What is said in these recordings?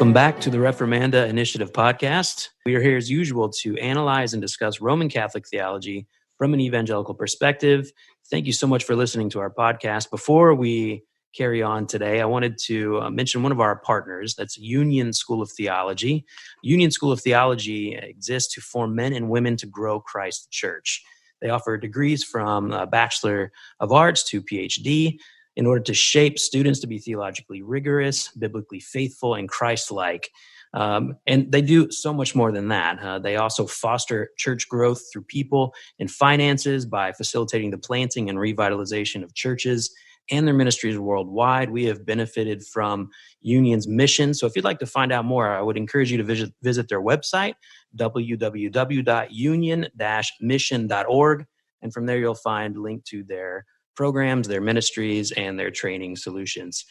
Welcome back to the Reformanda Initiative podcast. We are here as usual to analyze and discuss Roman Catholic theology from an evangelical perspective. Thank you so much for listening to our podcast. Before we carry on today, I wanted to mention one of our partners. That's Union School of Theology. Union School of Theology exists to form men and women to grow Christ's church. They offer degrees from Bachelor of Arts to PhD in order to shape students to be theologically rigorous, biblically faithful, and Christ-like. And they do so much more than that. They also foster church growth through people and finances by facilitating the planting and revitalization of churches and their ministries worldwide. We have benefited from Union's mission. So if you'd like to find out more, I would encourage you to visit their website, www.union-mission.org. And from there, you'll find a link to their programs, their ministries, and their training solutions.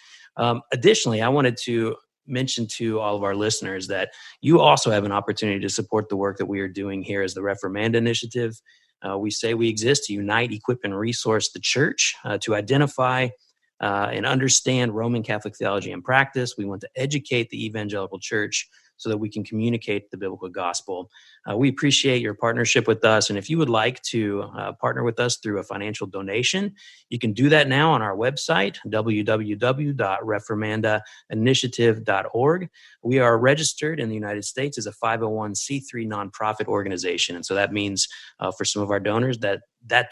Additionally, I wanted to mention to all of our listeners that you also have an opportunity to support the work that we are doing here as the Reformanda Initiative. We say we exist to unite, equip, and resource the church to identify and understand Roman Catholic theology and practice. We want to educate the evangelical church so that we can communicate the biblical gospel. We appreciate your partnership with us. And if you would like to partner with us through a financial donation, you can do that now on our website, www.reformandainitiative.org. We are registered in the United States as a 501c3 nonprofit organization. And so that means for some of our donors that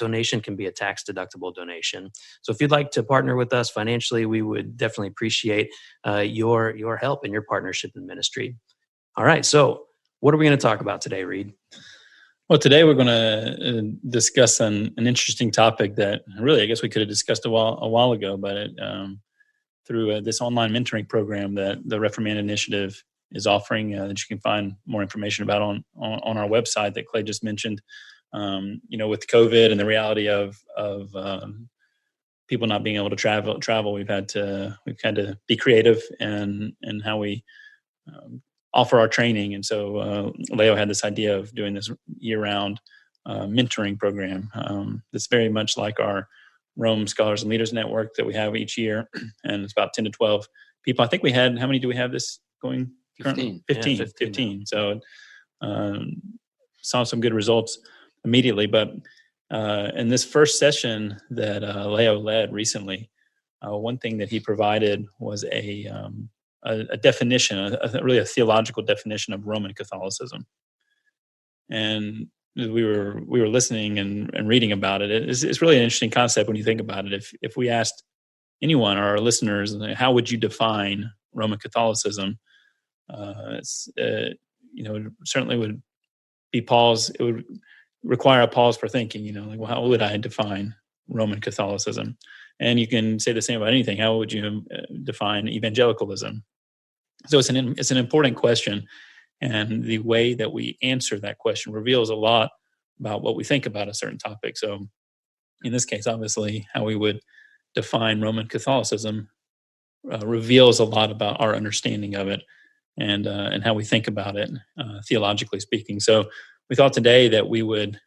donation can be a tax-deductible donation. So if you'd like to partner with us financially, we would definitely appreciate your help and your partnership in ministry. All right, so what are we going to talk about today, Reed? Well, today we're going to discuss an interesting topic that really I guess we could have discussed a while ago, but through this online mentoring program that the Reformanda Initiative is offering that you can find more information about on our website that Clay just mentioned. With COVID and the reality of people not being able to travel, we've had to be creative in how we offer our training. And so Leo had this idea of doing this year-round mentoring program. That's very much like our Rome Scholars and Leaders Network that we have each year. And it's about 10 to 12 people. I think we had, how many do we have this going currently? 15. So saw some good results immediately. But in this first session that Leo led recently, one thing that he provided was a definition, really a theological definition of Roman Catholicism. And we were listening and reading about it. It's really an interesting concept when you think about it. If we asked anyone or our listeners, how would you define Roman Catholicism? It certainly would be pause. It would require a pause for thinking. How would I define Roman Catholicism? And you can say the same about anything. How would you define evangelicalism? So it's an important question, and the way that we answer that question reveals a lot about what we think about a certain topic. So in this case, obviously, how we would define Roman Catholicism reveals a lot about our understanding of it and how we think about it, theologically speaking. So we thought today that we would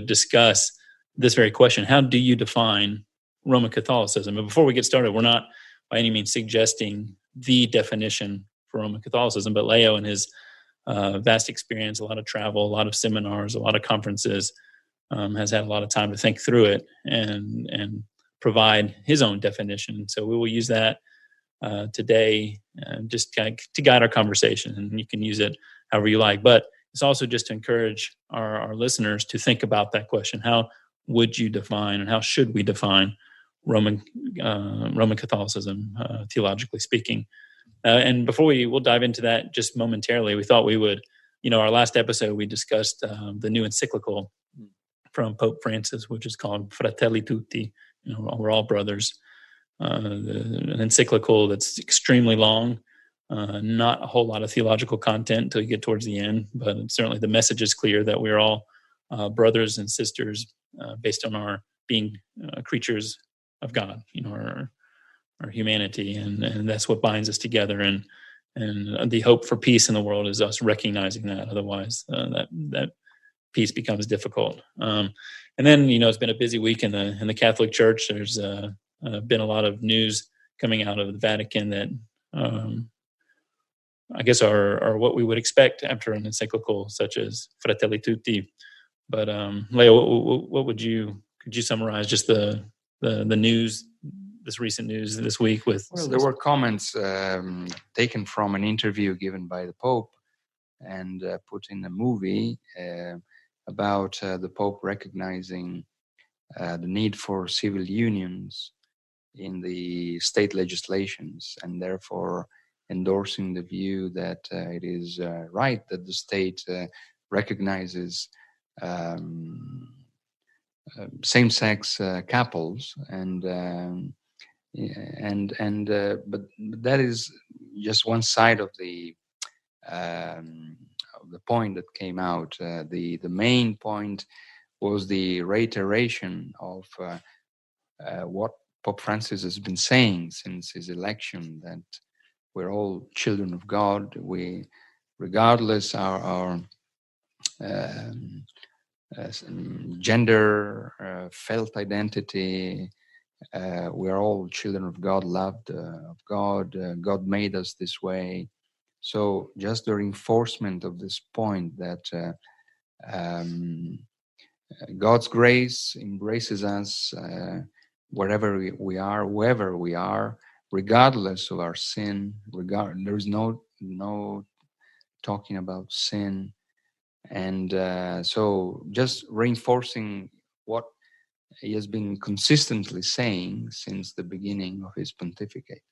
discuss this very question: how do you define Roman Catholicism? And before we get started, we're not by any means suggesting the definition for Roman Catholicism, but Leo, in his vast experience, a lot of travel, a lot of seminars, a lot of conferences, has had a lot of time to think through it and provide his own definition. So we will use that today just to guide our conversation, and you can use it however you like. But it's also just to encourage our listeners to think about that question: how would you define, and how should we define Roman Catholicism, theologically speaking? And before we'll dive into that just momentarily, we thought we would, our last episode, we discussed the new encyclical from Pope Francis, which is called Fratelli Tutti, we're all brothers. An encyclical that's extremely long, not a whole lot of theological content until you get towards the end, but certainly the message is clear that we're all brothers and sisters based on our being creatures of God, our humanity, and that's what binds us together. And the hope for peace in the world is us recognizing that. Otherwise, that peace becomes difficult. And then, it's been a busy week in the Catholic Church. There's been a lot of news coming out of the Vatican that I guess, are what we would expect after an encyclical such as Fratelli Tutti. But Leo, could you summarize just the news, this recent news this week with? Well, there were comments taken from an interview given by the Pope and put in a movie about the Pope recognizing the need for civil unions in the state legislations, and therefore endorsing the view that it is right that the state recognizes same-sex couples, but that is just one side of the point that came out. The main point was the reiteration of what Pope Francis has been saying since his election, that we're all children of God. We, regardless our gender, felt identity, we are all children of God, loved of God. God made us this way. So just the reinforcement of this point that God's grace embraces us wherever we are, whoever we are, regardless of our sin. There is no talking about sin, and so just reinforcing what he has been consistently saying since the beginning of his pontificate.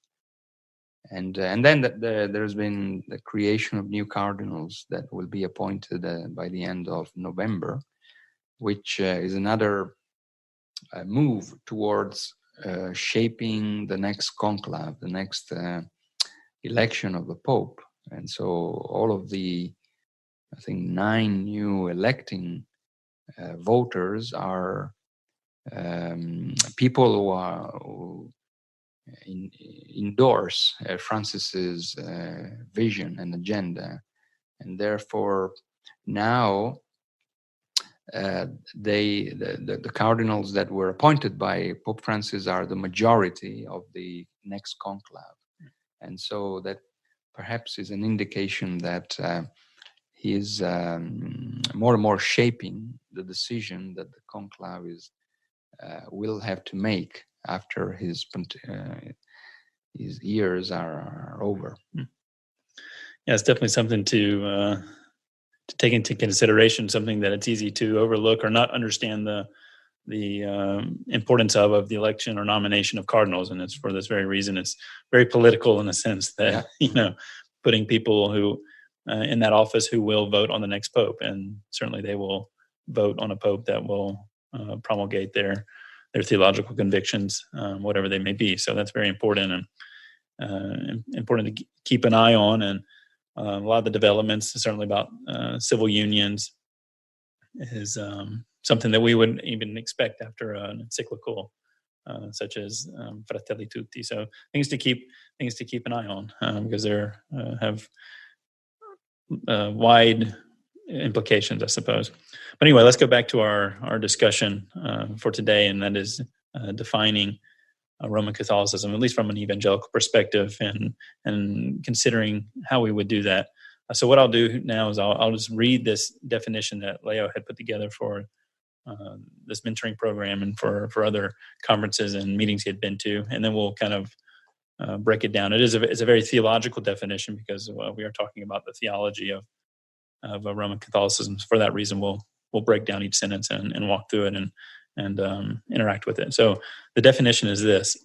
And then there's been the creation of new cardinals that will be appointed by the end of November, which is another move towards shaping the next conclave, the next election of the Pope. And so all of the, I think, 9 new electing voters are people who endorse Francis's vision and agenda, and therefore now the cardinals that were appointed by Pope Francis are the majority of the next conclave, and so that perhaps is an indication that he is more and more shaping the decision that the conclave will have to make after his years are over. Yeah, it's definitely something to take into consideration. Something that it's easy to overlook or not understand the importance of the election or nomination of cardinals, and it's for this very reason. It's very political in a sense that putting people who in that office who will vote on the next pope, and certainly they will vote on a pope that will promulgate their theological convictions, whatever they may be. So that's very important and important to keep an eye on. And a lot of the developments, certainly about civil unions, is something that we wouldn't even expect after an encyclical such as Fratelli Tutti. So things to keep an eye on because they have wide implications, I suppose. But anyway, let's go back to our discussion for today, and that is defining Roman Catholicism, at least from an evangelical perspective, and considering how we would do that. So what I'll do now is I'll just read this definition that Leo had put together for this mentoring program and for other conferences and meetings he had been to, and then we'll kind of break it down. It's a very theological definition because we are talking about the theology of Roman Catholicism. For that reason, we'll break down each sentence and walk through it and interact with it. So the definition is this.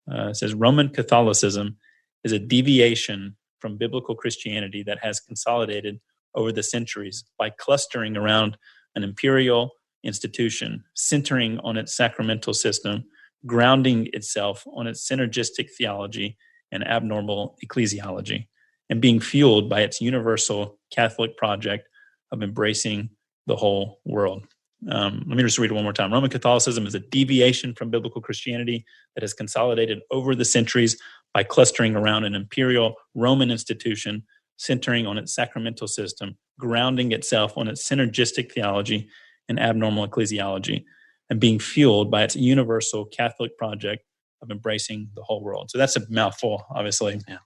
It says, Roman Catholicism is a deviation from biblical Christianity that has consolidated over the centuries by clustering around an imperial institution, centering on its sacramental system, grounding itself on its synergistic theology and abnormal ecclesiology, and being fueled by its universal Catholic project of embracing the whole world. Let me just read it one more time. Roman Catholicism is a deviation from biblical Christianity that has consolidated over the centuries by clustering around an imperial Roman institution, centering on its sacramental system, grounding itself on its synergistic theology and abnormal ecclesiology, and being fueled by its universal Catholic project of embracing the whole world. So that's a mouthful, obviously. Yeah.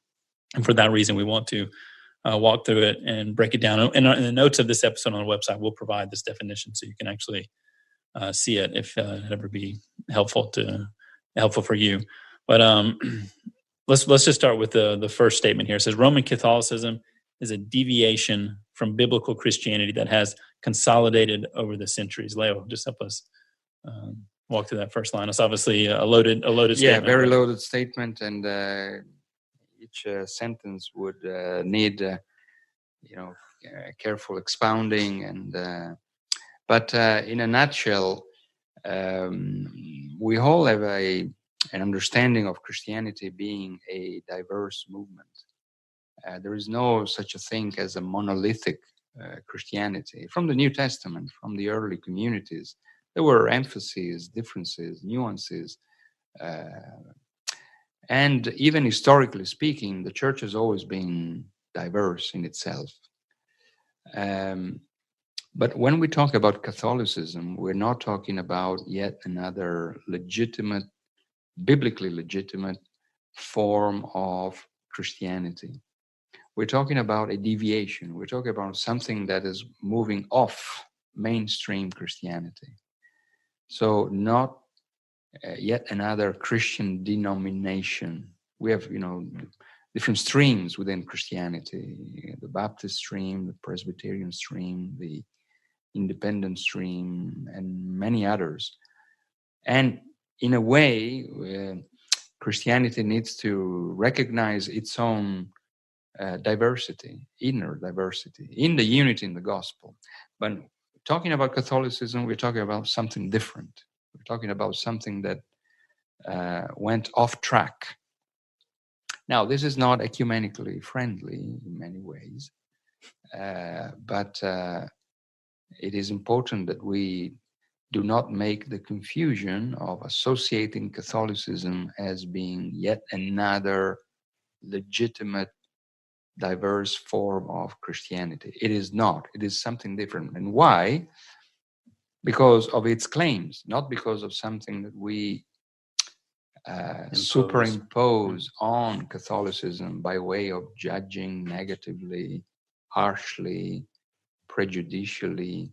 And for that reason, we want to walk through it and break it down. And in the notes of this episode on the website, we'll provide this definition so you can actually see it if it ever be helpful for you. But let's just start with the first statement here. It says Roman Catholicism is a deviation from biblical Christianity that has consolidated over the centuries. Leo, just help us walk through that first line. It's obviously a loaded statement. Yeah, very loaded statement, and each sentence would need careful expounding. And but in a nutshell, we all have an understanding of Christianity being a diverse movement. There is no such a thing as a monolithic Christianity. From the New Testament, from the early communities, there were emphases, differences, nuances. And even historically speaking, the church has always been diverse in itself. But when we talk about Catholicism, we're not talking about yet another biblically legitimate form of Christianity. We're talking about a deviation. We're talking about something that is moving off mainstream Christianity. So not yet another Christian denomination. We have, different streams within Christianity: the Baptist stream, the Presbyterian stream, the Independent stream, and many others. And in a way, Christianity needs to recognize its own diversity, inner diversity, in the unity in the gospel. But talking about Catholicism, we're talking about something different. We're talking about something that went off track. Now, this is not ecumenically friendly in many ways, but it is important that we do not make the confusion of associating Catholicism as being yet another legitimate, diverse form of Christianity. It is not. It is something different. And why? Because of its claims, not because of something that we superimpose on Catholicism by way of judging negatively, harshly, prejudicially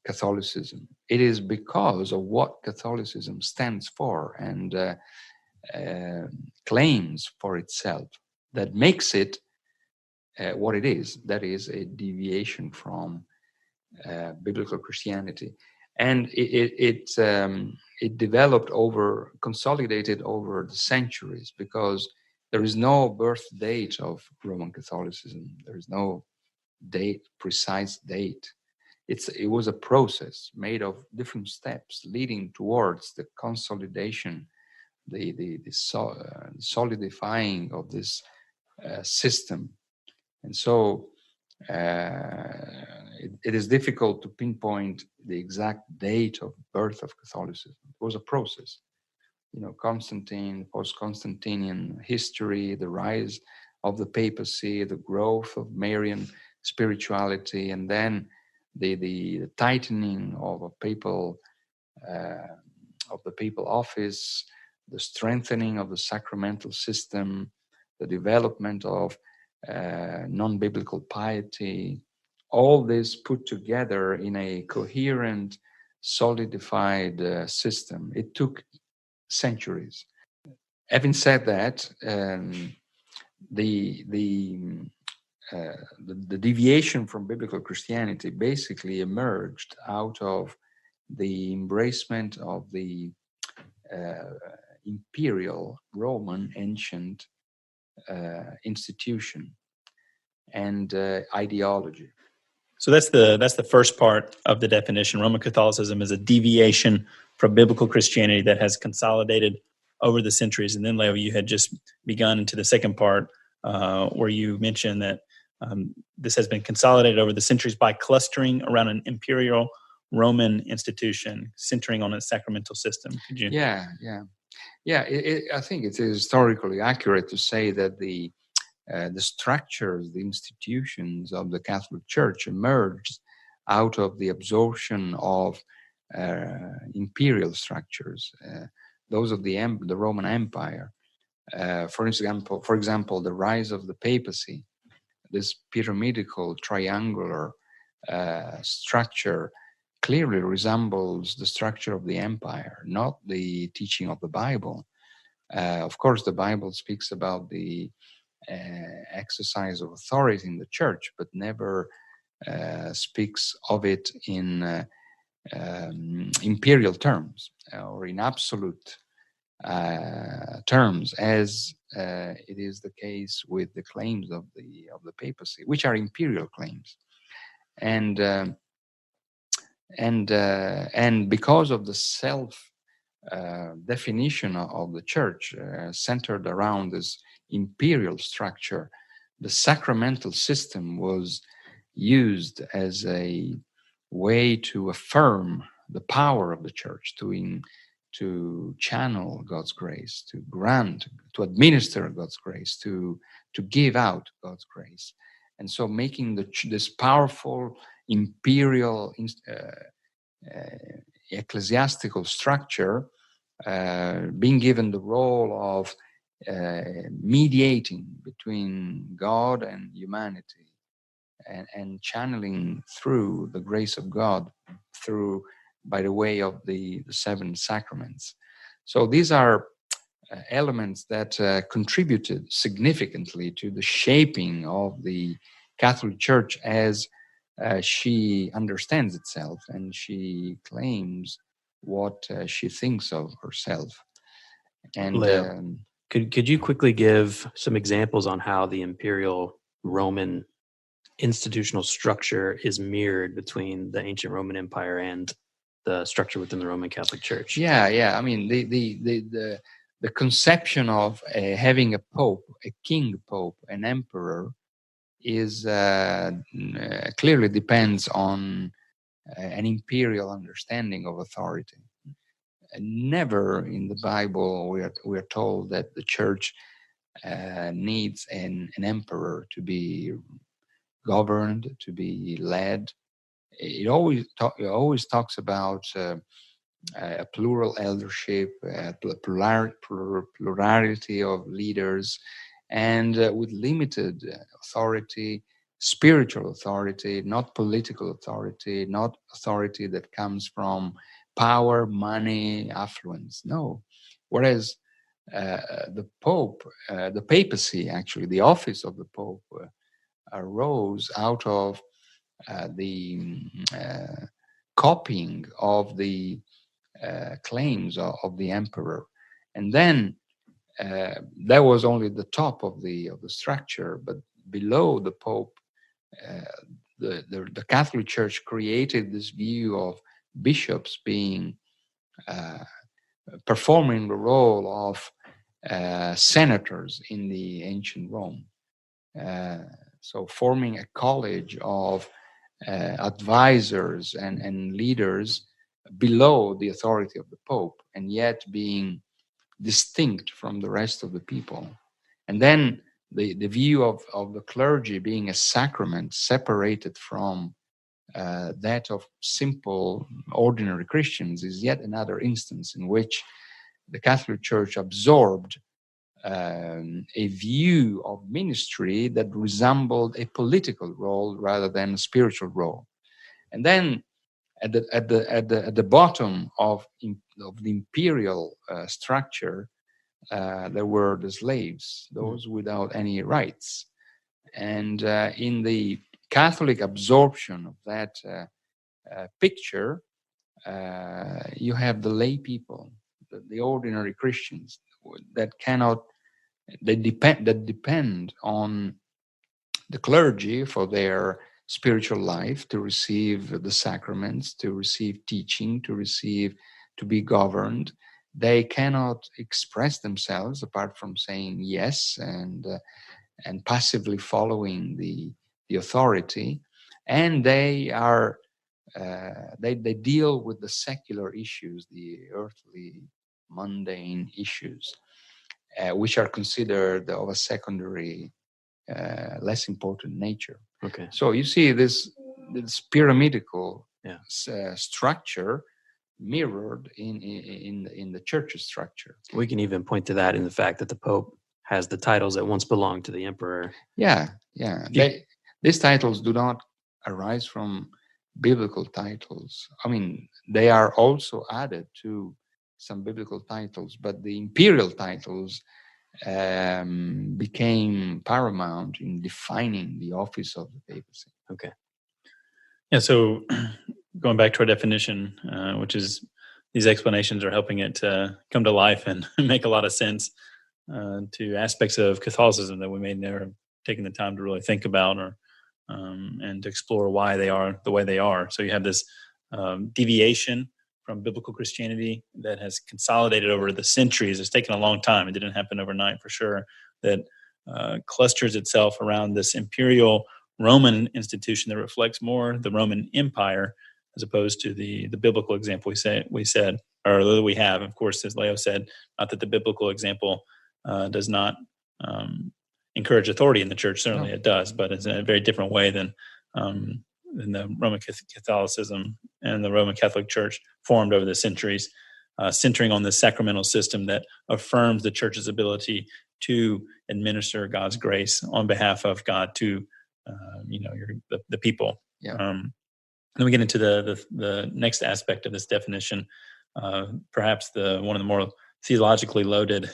Catholicism. It is because of what Catholicism stands for and claims for itself that makes it what it is. That is a deviation from biblical Christianity. And it developed consolidated over the centuries, because there is no birth date of Roman Catholicism. There is no precise date. It was a process made of different steps leading towards the consolidation, the solidifying of this system. And so it is difficult to pinpoint the exact date of birth of Catholicism. It was a process. Constantine, post-Constantinian history, the rise of the papacy, the growth of Marian spirituality, and then the tightening of the papal office, the strengthening of the sacramental system, the development of non-biblical piety, all this put together in a coherent, solidified system. It took centuries. Having said that, the deviation from biblical Christianity basically emerged out of the embracement of the imperial Roman ancient institution and ideology. So that's the first part of the definition. Roman Catholicism is a deviation from biblical Christianity that has consolidated over the centuries. And then, Leo, you had just begun into the second part where you mentioned that this has been consolidated over the centuries by clustering around an imperial Roman institution, centering on a sacramental system. Could you? Yeah. I think it is historically accurate to say that the structures, the institutions of the Catholic Church emerged out of the absorption of imperial structures, those of the Roman Empire. For example, the rise of the papacy this pyramidical, triangular structure clearly resembles the structure of the empire, not the teaching of the Bible. Of course, the Bible speaks about the exercise of authority in the church, but never speaks of it in imperial terms or in absolute terms, as it is the case with the claims of the papacy, which are imperial claims, and because of the self definition of the church centered around this imperial structure, the sacramental system was used as a way to affirm the power of the church, to channel God's grace, to grant, to administer God's grace, to give out God's grace. And so making this powerful imperial ecclesiastical structure being given the role of mediating between God and humanity, and channeling through the grace of God by the way of the seven sacraments. So these are elements that contributed significantly to the shaping of the Catholic Church as she understands itself and she claims what she thinks of herself. And Leo, could you quickly give some examples on how the imperial Roman institutional structure is mirrored between the ancient Roman Empire and the structure within the Roman Catholic Church? Yeah. I mean, the conception of having a pope, a king pope, an emperor, is clearly depends on an imperial understanding of authority. Never in the Bible we are told that the church needs an emperor to be governed, to be led. It always talks about a plural eldership, plurality of leaders, and with limited authority, spiritual authority, not political authority, not authority that comes from power, money, affluence. No. Whereas the Pope, the papacy, actually, the office of the Pope arose out of the copying of the claims of the emperor, and then that was only the top of the structure. But below the Pope, the Catholic Church created this view of bishops being performing the role of senators in the ancient Rome. So forming a college of advisors and leaders below the authority of the Pope, and yet being distinct from the rest of the people. And then the view of the clergy being a sacrament separated from that of simple, ordinary Christians is yet another instance in which the Catholic Church absorbed a view of ministry that resembled a political role rather than a spiritual role. And then at the bottom of the imperial structure, there were the slaves, those without any rights. And in the Catholic absorption of that picture, you have the lay people, the ordinary Christians that depend on the clergy for their spiritual life, to receive the sacraments, to receive teaching, to be governed. They cannot express themselves apart from saying yes and passively following the authority, and they are they deal with the secular issues, the earthly, mundane issues, which are considered of a secondary, less important nature. Okay. So you see this pyramidical structure mirrored in the church's structure. We can even point to that in the fact that the Pope has the titles that once belonged to the emperor. Yeah. These titles do not arise from biblical titles. I mean, they are also added to some biblical titles, but the imperial titles became paramount in defining the office of the papacy. Okay. Yeah, so going back to our definition, which is these explanations are helping it to come to life and make a lot of sense to aspects of Catholicism that we may never have taken the time to really think about or and to explore why they are the way they are. So you have this deviation from biblical Christianity that has consolidated over the centuries. It's taken a long time. It didn't happen overnight for sure. That clusters itself around this imperial Roman institution that reflects more the Roman Empire as opposed to the biblical example we said or that we have. Of course, as Leo said, not that the biblical example does not encourage authority in the church. Certainly, it does, but it's in a very different way than the Roman Catholicism and the Roman Catholic Church formed over the centuries, centering on the sacramental system that affirms the church's ability to administer God's grace on behalf of God to the people. Yeah. Then we get into the next aspect of this definition, perhaps one of the more theologically loaded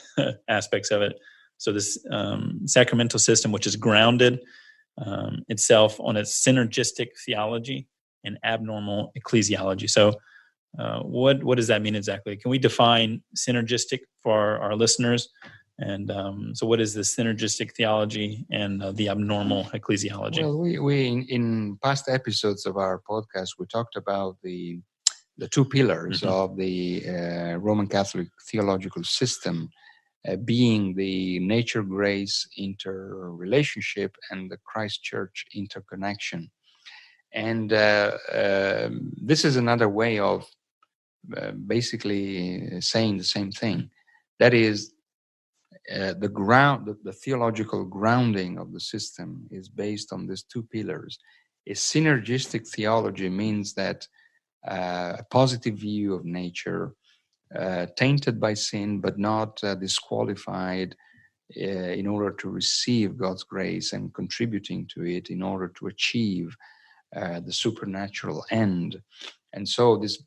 aspects of it. So this sacramental system, which is grounded itself on its synergistic theology and abnormal ecclesiology. So what does that mean exactly? Can we define synergistic for our listeners? And so what is the synergistic theology and the abnormal ecclesiology? Well, we in past episodes of our podcast, we talked about the two pillars of the Roman Catholic theological system, being the nature-grace interrelationship and the Christ-Church interconnection. And this is another way of basically saying the same thing. That is, the theological grounding of the system is based on these two pillars. A synergistic theology means that a positive view of nature, tainted by sin, but not disqualified in order to receive God's grace and contributing to it in order to achieve the supernatural end. And so this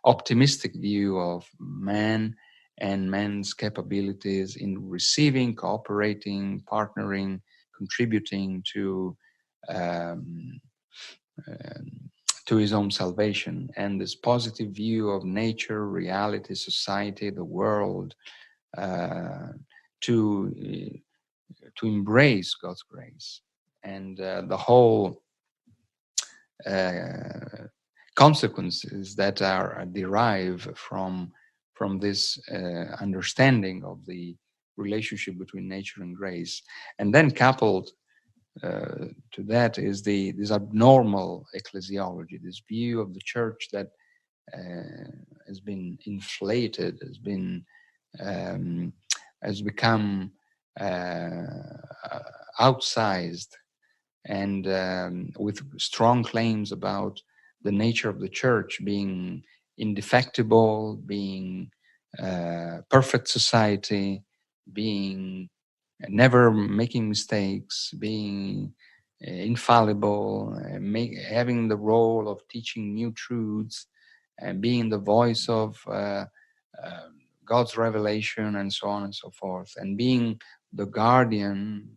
optimistic view of man and man's capabilities in receiving, cooperating, partnering, contributing to his own salvation, and this positive view of nature, reality, society, the world, to embrace God's grace, and the whole consequences that are derived from this understanding of the relationship between nature and grace. And then coupled to that is this abnormal ecclesiology, this view of the church that has been inflated, has become outsized, and with strong claims about the nature of the church being indefectible, being perfect society, being never making mistakes, being infallible, having the role of teaching new truths, and being the voice of God's revelation, and so on and so forth, and being the guardian,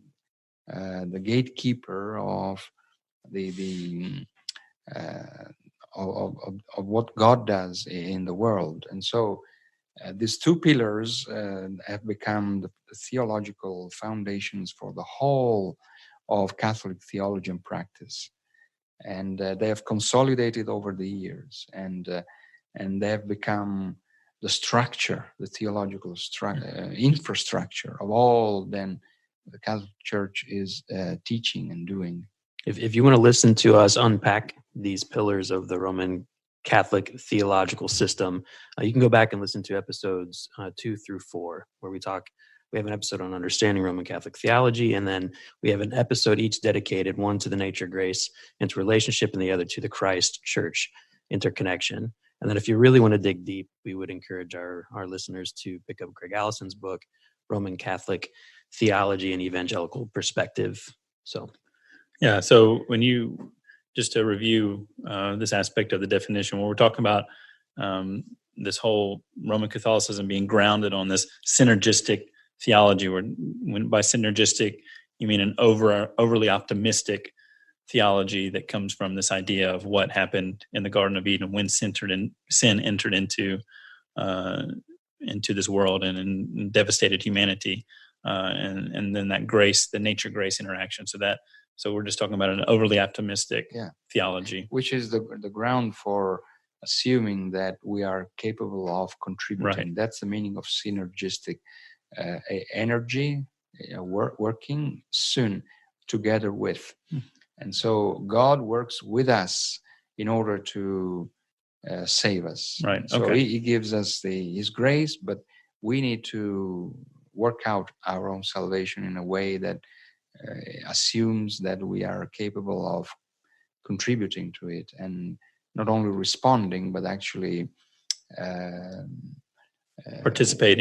the gatekeeper of of what God does in the world. And so these two pillars have become the theological foundations for the whole of Catholic theology and practice. And they have consolidated over the years, and they have become the structure, the theological infrastructure of all then the Catholic Church is teaching and doing. If you want to listen to us unpack these pillars of the Roman Catholic theological system, you can go back and listen to episodes 2 through 4, where we have an episode on understanding Roman Catholic theology, and then we have an episode each dedicated, one to the nature, grace, interrelationship, and the other to the Christ Church interconnection. And then if you really want to dig deep, we would encourage our listeners to pick up Greg Allison's book, Roman Catholic theology and evangelical perspective. So, yeah. So when you, just to review this aspect of the definition, when we're talking about this whole Roman Catholicism being grounded on this synergistic theology, where when by synergistic you mean an overly optimistic theology that comes from this idea of what happened in the Garden of Eden when sin entered into this world and devastated humanity, and then that grace, the nature grace interaction. So we're just talking about an overly optimistic theology, which is the ground for assuming that we are capable of contributing. Right. That's the meaning of synergistic energy, working soon together with. And so God works with us in order to save us. Right. So Okay. he gives us His grace, but we need to work out our own salvation in a way that assumes that we are capable of contributing to it, and not only responding, but actually participating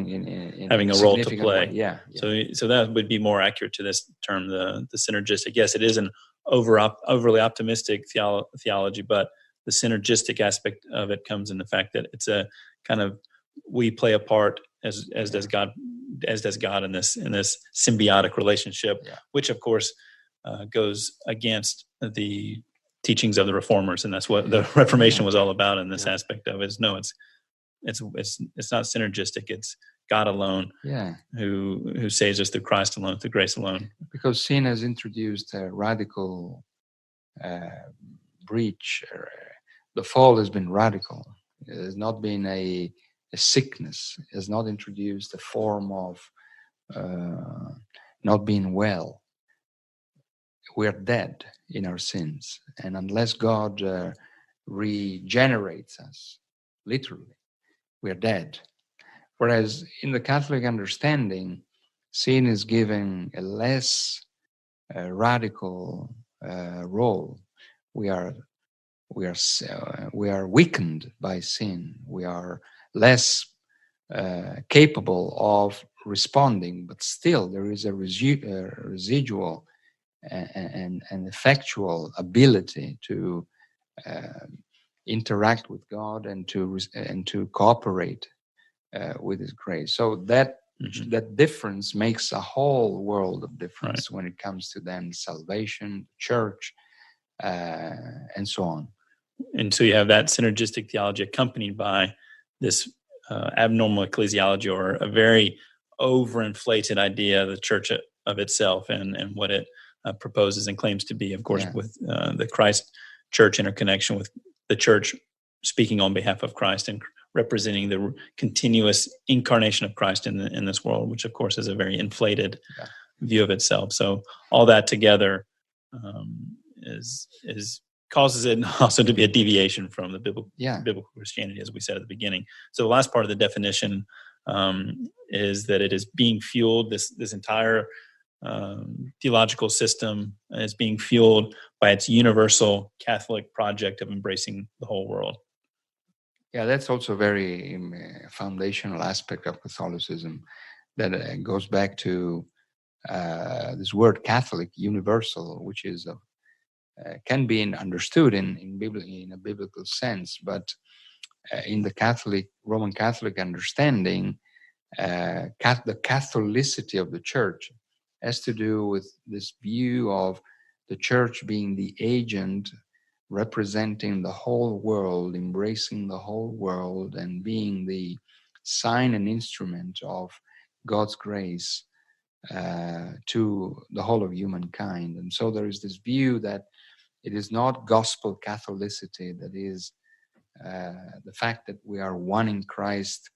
in having a role to play. Way. Yeah. So that would be more accurate to this term, the synergistic. Yes, it is an overly optimistic theology, but the synergistic aspect of it comes in the fact that it's a kind of, we play a part as does God in this symbiotic relationship, which of course goes against the teachings of the Reformers, and that's what the Reformation was all about in this aspect of it. It's not synergistic. It's God alone, who saves us through Christ alone, through grace alone. Because sin has introduced a radical breach. The fall has been radical. It has not been a sickness. It has not introduced a form of not being well. We are dead in our sins, and unless God regenerates us, literally, we are dead. Whereas in the Catholic understanding, sin is given a less radical role. We are weakened by sin. We are less capable of responding, but still there is a residual and effectual ability to interact with God and to cooperate with His grace. So that difference makes a whole world of difference when it comes to then salvation, church, and so on. And so you have that synergistic theology accompanied by this abnormal ecclesiology, or a very overinflated idea of the church of itself and what it proposes and claims to be, of course, with the Christ church interconnection with the church speaking on behalf of Christ and representing the continuous incarnation of Christ in this world, which of course is a very inflated view of itself. So all that together is causes it also to be a deviation from the biblical Christianity, as we said at the beginning. So the last part of the definition is that it is being fueled, this entire theological system is being fueled by its universal Catholic project of embracing the whole world. Yeah, that's also a very foundational aspect of Catholicism that goes back to this word Catholic, universal, which is can be understood in a biblical sense, but in the Roman Catholic understanding, the Catholicity of the Church has to do with this view of the Church being the agent representing the whole world, embracing the whole world, and being the sign and instrument of God's grace to the whole of humankind. And so there is this view that it is not gospel Catholicity, that is the fact that we are one in Christ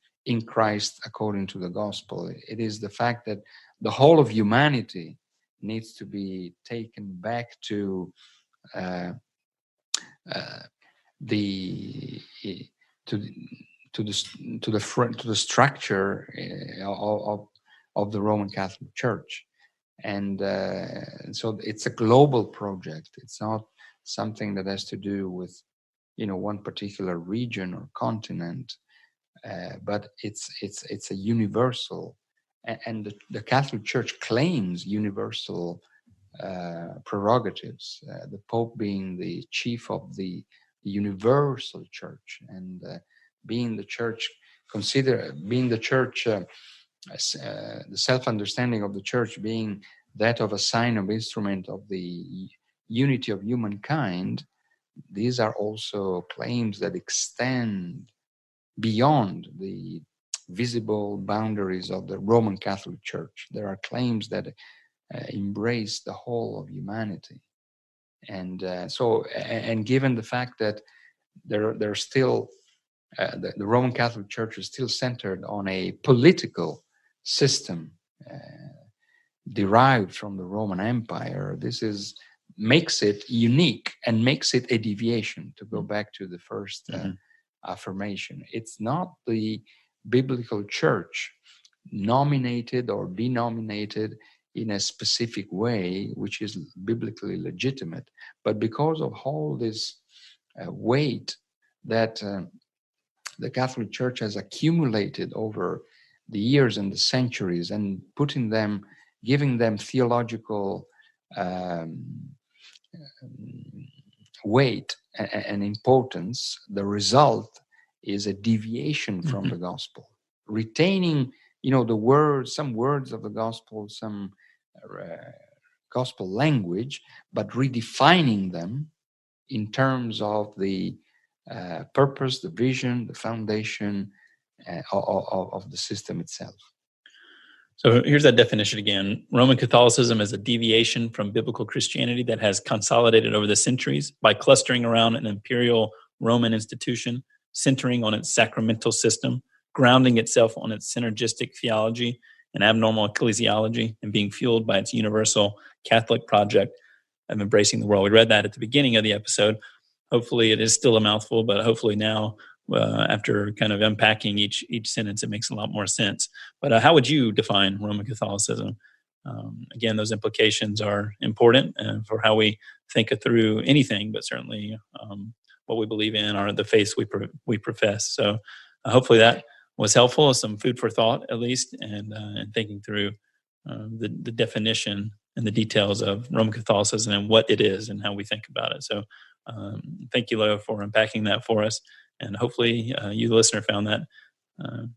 according to the gospel. It is the fact that the whole of humanity needs to be taken back to the structure of the Roman Catholic Church, and so it's a global project. It's not something that has to do with one particular region or continent, but it's a universal and the Catholic Church claims universal prerogatives, the Pope being the chief of the universal church, and being the church the self-understanding of the church being that of a sign of instrument of the unity of humankind. These are also claims that extend beyond the visible boundaries of the Roman Catholic Church. There are claims that embrace the whole of humanity. And and given the fact that there's still the Roman Catholic Church is still centered on a political system derived from the Roman Empire, makes it unique and makes it a deviation. To go back to the first affirmation, it's not the biblical church nominated or denominated in a specific way, which is biblically legitimate, but because of all this weight that the Catholic Church has accumulated over the years and the centuries, and giving them theological weight and importance, the result is a deviation from the gospel, retaining, some words of the gospel, some gospel language, but redefining them in terms of the purpose, the vision, the foundation of the system itself. So here's that definition again. Roman Catholicism is a deviation from biblical Christianity that has consolidated over the centuries by clustering around an imperial Roman institution, centering on its sacramental system, grounding itself on its synergistic theology and abnormal ecclesiology, and being fueled by its universal Catholic project of embracing the world. We read that at the beginning of the episode. Hopefully it is still a mouthful, but hopefully now, after kind of unpacking each sentence, it makes a lot more sense. But how would you define Roman Catholicism? Again, those implications are important for how we think through anything, but certainly what we believe in are the faiths we profess. So hopefully that was helpful, some food for thought at least, and thinking through the definition and the details of Roman Catholicism and what it is and how we think about it. So thank you, Leo, for unpacking that for us. And hopefully you, the listener, found that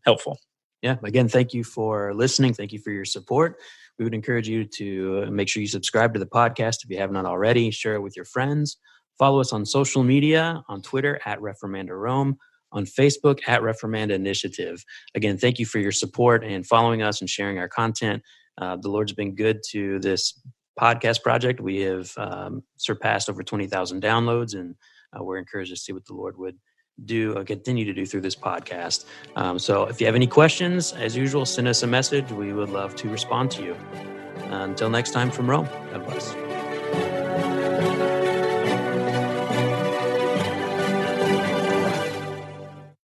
helpful. Yeah. Again, thank you for listening. Thank you for your support. We would encourage you to make sure you subscribe to the podcast if you have not already. Share it with your friends. Follow us on social media, on Twitter @Reformanda Rome, on Facebook @Reformanda Initiative. Again, thank you for your support and following us and sharing our content. The Lord's been good to this podcast project. We have surpassed over 20,000 downloads, and we're encouraged to see what the Lord would continue to do through this podcast. So if you have any questions, as usual, send us a message. We would love to respond to you. Until next time from Rome, God bless.